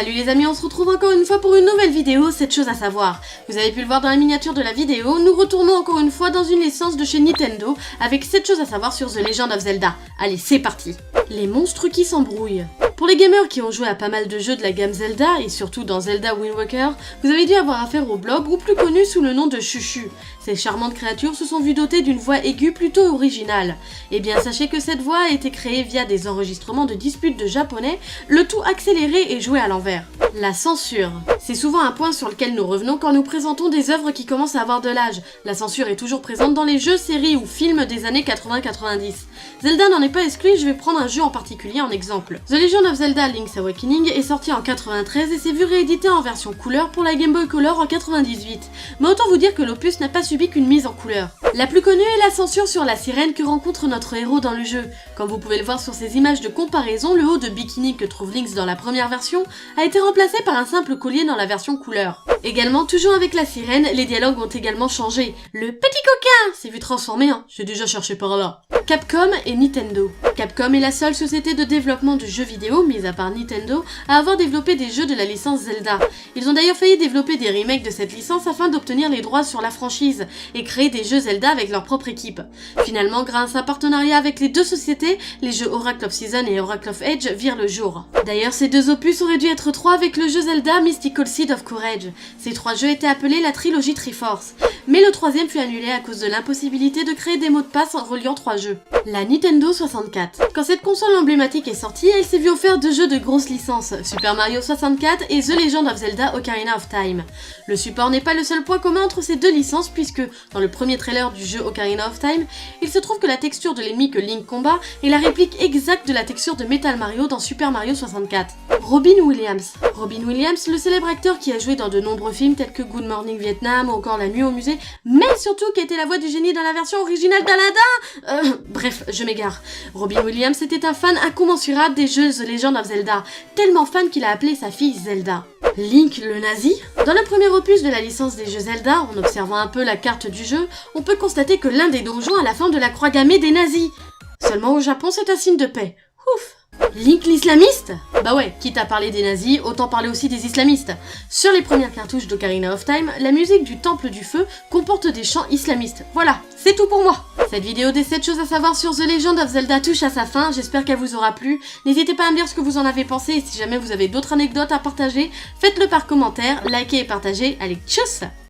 Salut les amis, on se retrouve encore une fois pour une nouvelle vidéo, 7 choses à savoir. Vous avez pu le voir dans la miniature de la vidéo, nous retournons encore une fois dans une licence de chez Nintendo avec 7 choses à savoir sur The Legend of Zelda. Allez, c'est parti. Les monstres qui s'embrouillent. Pour les gamers qui ont joué à pas mal de jeux de la gamme Zelda, et surtout dans Zelda Wind Waker, vous avez dû avoir affaire au blob, ou plus connu sous le nom de Chuchu. Ces charmantes créatures se sont vues dotées d'une voix aiguë plutôt originale. Eh bien sachez que cette voix a été créée via des enregistrements de disputes de japonais, le tout accéléré et joué à l'envers. La censure. C'est souvent un point sur lequel nous revenons quand nous présentons des œuvres qui commencent à avoir de l'âge. La censure est toujours présente dans les jeux, séries ou films des années 80-90. Zelda n'en est pas exclu, je vais prendre un jeu en particulier en exemple. The Legend of Zelda Link's Awakening est sorti en 93 et s'est vu réédité en version couleur pour la Game Boy Color en 98. Mais autant vous dire que l'opus n'a pas subi qu'une mise en couleur. La plus connue est la censure sur la sirène que rencontre notre héros dans le jeu. Comme vous pouvez le voir sur ces images de comparaison, le haut de bikini que trouve Lynx dans la première version a été remplacé par un simple collier dans la version couleur. Également, toujours avec la sirène, les dialogues ont également changé. Le petit coquin s'est vu transformé, hein, j'ai déjà cherché par là. Capcom et Nintendo. Capcom est la seule société de développement de jeux vidéo, mis à part Nintendo, à avoir développé des jeux de la licence Zelda. Ils ont d'ailleurs failli développer des remakes de cette licence afin d'obtenir les droits sur la franchise et créer des jeux Zelda avec leur propre équipe. Finalement, grâce à un partenariat avec les deux sociétés, les jeux Oracle of Season et Oracle of Age virent le jour. D'ailleurs, ces deux opus auraient dû être 3 avec le jeu Zelda Mystical Seed of Courage. Ces 3 jeux étaient appelés la trilogie Triforce. Mais le troisième fut annulé à cause de l'impossibilité de créer des mots de passe en reliant 3 jeux. La Nintendo 64. Quand cette console emblématique est sortie, elle s'est vue offrir 2 jeux de grosses licences, Super Mario 64 et The Legend of Zelda Ocarina of Time. Le support n'est pas le seul point commun entre ces deux licences puisque, dans le premier trailer du jeu Ocarina of Time, il se trouve que la texture de l'ennemi que Link combat est la réplique exacte de la texture de Metal Mario dans Super Mario 64. Robin Williams. Robin Williams, le célèbre acteur qui a joué dans de nombreux films tels que Good Morning Vietnam ou encore La Nuit au musée, mais surtout qui a été la voix du génie dans la version originale d'Aladin. Bref, je m'égare. Robin Williams était un fan incommensurable des jeux The Legend of Zelda, tellement fan qu'il a appelé sa fille Zelda. Link le nazi. Dans le premier opus de la licence des jeux Zelda, en observant un peu la carte du jeu, on peut constater que l'un des donjons a la forme de la croix gammée des nazis. Seulement au Japon, c'est un signe de paix. Ouf. Link l'islamiste? Bah ouais, quitte à parler des nazis, autant parler aussi des islamistes. Sur les premières cartouches d'Ocarina of Time, la musique du Temple du Feu comporte des chants islamistes. Voilà, c'est tout pour moi. Cette vidéo des 7 choses à savoir sur The Legend of Zelda touche à sa fin, j'espère qu'elle vous aura plu. N'hésitez pas à me dire ce que vous en avez pensé et si jamais vous avez d'autres anecdotes à partager, faites-le par commentaire, likez et partagez. Allez, tchuss!